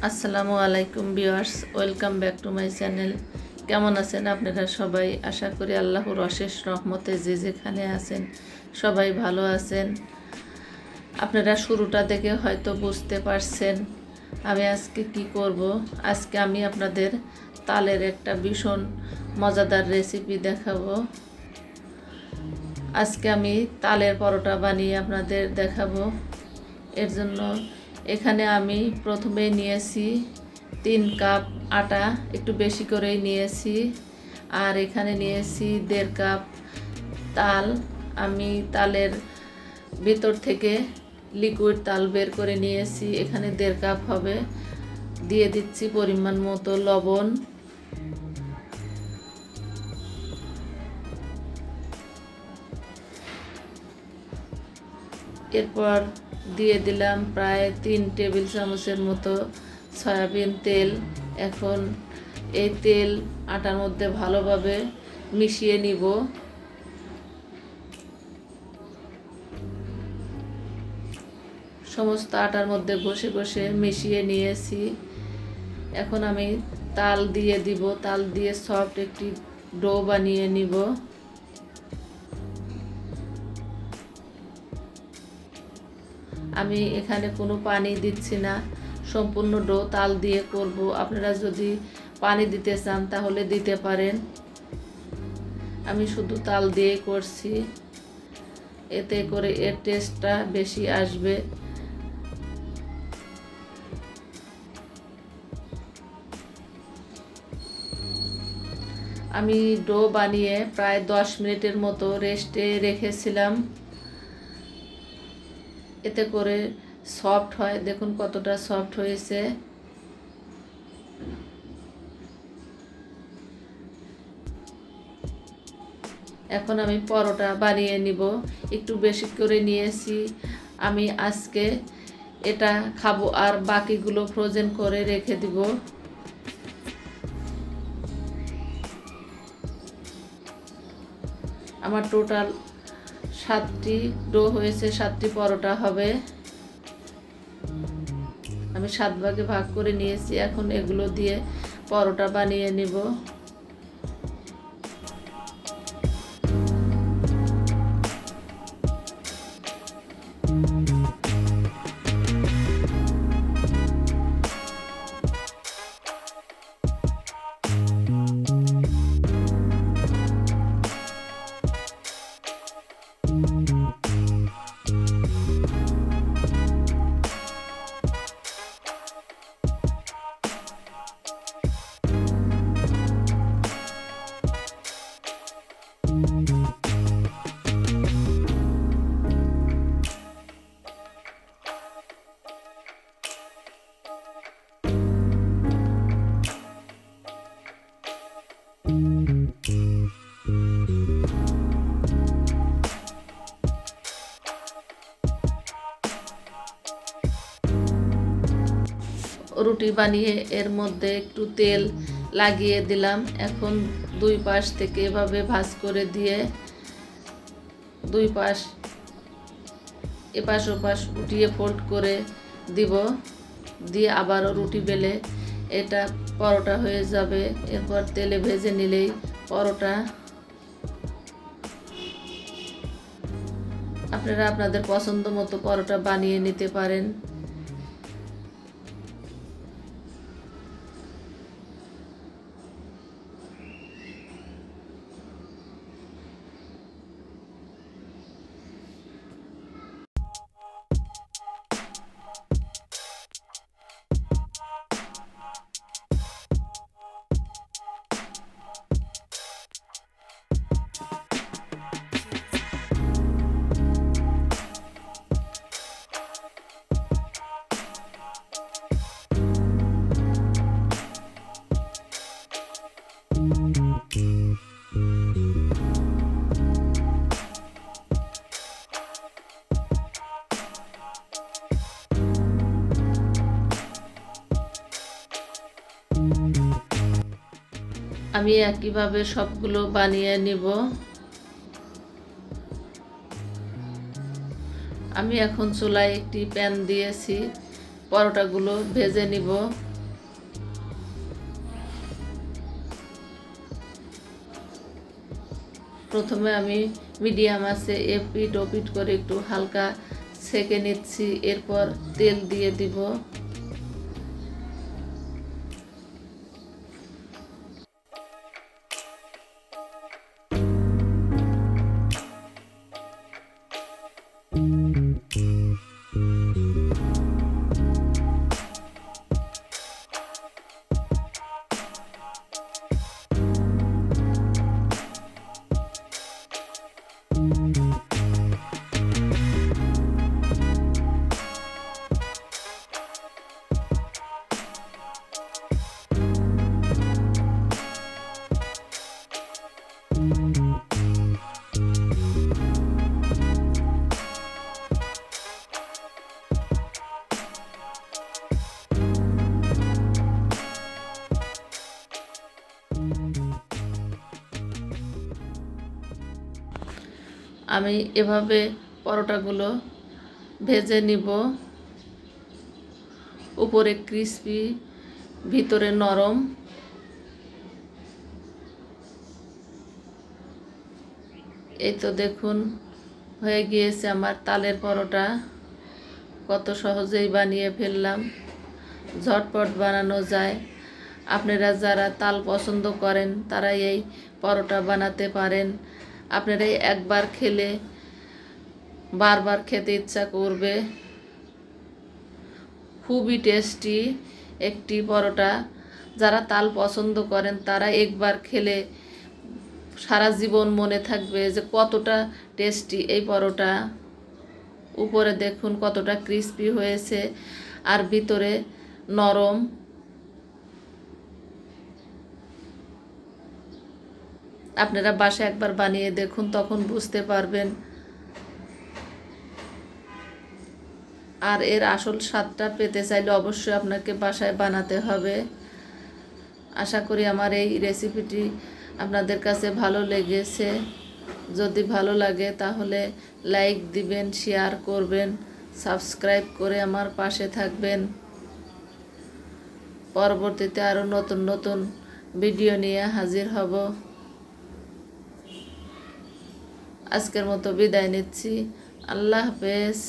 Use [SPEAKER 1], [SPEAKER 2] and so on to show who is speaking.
[SPEAKER 1] আসসালামু আলাইকুম viewers, welcome back to my channel. কেমন আছেন আপনারা সবাই? আশা করি আল্লাহর অশেষ রহমতে যে যেখানে আছেন সবাই ভালো আছেন। আপনারা শুরুটা দেখে হয়তো বুঝতে পারছেন আমি আজকে কি করব। আজকে আমি আপনাদের তালের একটা ভীষণ মজাদার রেসিপি দেখাবো। আজকে আমি তালের পরোটা বানিয়ে আপনাদের দেখাবো। এর জন্য এখানে আমি প্রথমে নিয়েছি 3 কাপ আটা, একটু বেশি করেই নিয়েছি। আর এখানে নিয়েছি 1.5 কাপ তাল। আমি তালের ভিতর থেকে লিকুইড তাল বের করে নিয়েছি, এখানে 1.5 কাপ হবে। দিয়ে দিচ্ছি পরিমাণ মতো লবণ। এরপর দিয়ে দিলাম প্রায় 3 টেবিল চামচের মতো সয়াবিন তেল। এখন এই তেল আটার মধ্যে ভালোভাবে মিশিয়ে নিব। সমস্ত আটার মধ্যে ঘষে ঘষে মিশিয়ে নিয়েছি। এখন আমি তাল দিয়ে দিব। তাল দিয়ে সফট একটি ডো বানিয়ে নিব। আমি এখানে কোনো পানি দিচ্ছি না, সম্পূর্ণ ডো তাল দিয়ে করব। আপনারা যদি পানি দিতে চান তাহলে দিতে পারেন। আমি শুধু তাল দিয়ে করছি, এতে করে এর টেস্টটা বেশি আসবে। আমি ডো বানিয়ে প্রায় 10 মিনিটের মতো রেস্টে রেখেছিলাম, এতে করে সফট হয়। দেখুন কতটা সফট হয়েছে। এখন আমি পরোটা বানিয়ে নিব। একটু বেশি করে নিয়েছি। আমি আজকে এটা খাবো আর বাকিগুলো ফ্রোজেন করে রেখে দিব। আমার টোটাল 7টি ডো হয়েছে, 7টি পরোটা হবে। আমি 7 ভাগে ভাগ করে নিয়েছি। এখন এগুলো দিয়ে পরোটা বানিয়ে নিব। রুটি বানিয়ে এর মধ্যে একটু তেল লাগিয়ে দিলাম। এখন দুই পাশ থেকে এভাবে ভাঁজ করে দিয়ে দুই পাশ এপাশ ওপাশ উঠিয়ে ফোল্ড করে দিব। দিয়ে আবারও রুটি বেলে এটা পরোটা হয়ে যাবে। এরপর তেলে ভেজে নিলেই পরোটা। আপনারা আপনাদের পছন্দ মতো পরোটা বানিয়ে নিতে পারেন। আমি একইভাবে সবগুলো বানিয়ে নিব। আমি এখন চুলায় একটি প্যান দিয়েছি, পরোটাগুলো ভেজে নিব। প্রথমে আমি মিডিয়াম আছে এপিট ওপিট করে একটু হালকা সেঁকে নিচ্ছি, এরপর তেল দিয়ে দিব। আমি এভাবে পরোটাগুলো ভেজে নিব, উপরে ক্রিস্পি ভিতরে নরম। এই তো দেখুন হয়ে গিয়েছে আমার তালের পরোটা। কত সহজেই বানিয়ে ফেললাম, ঝটপট বানানো যায়। আপনারা যারা তাল পছন্দ করেন তারা এই পরোটা বানাতে পারেন। আপনারা একবার খেলে বারবার খেতে ইচ্ছা করবে। খুবই টেস্টি একটি পরোটা। যারা তাল পছন্দ করেন তারা একবার খেলে সারা জীবন মনে থাকবে যে কতটা টেস্টি এই পরোটা। উপরে দেখুন কতটা ক্রিস্পি হয়েছে আর ভিতরে নরম। আপনারা বাসায় একবার বানিয়ে দেখুন, তখন বুঝতে পারবেন। আর এর আসল স্বাদটা পেতে চাইলে অবশ্যই আপনাকে বাসায় বানাতে হবে। আশা করি আমার এই রেসিপিটি আপনাদের কাছে ভালো লেগেছে। যদি ভালো লাগে তাহলে লাইক দিবেন, শেয়ার করবেন, সাবস্ক্রাইব করে আমার পাশে থাকবেন। পরবর্তীতে আরও নতুন নতুন ভিডিও নিয়ে হাজির হব। আজকের মতো বিদায় নিচ্ছি। আল্লাহ হাফেজ।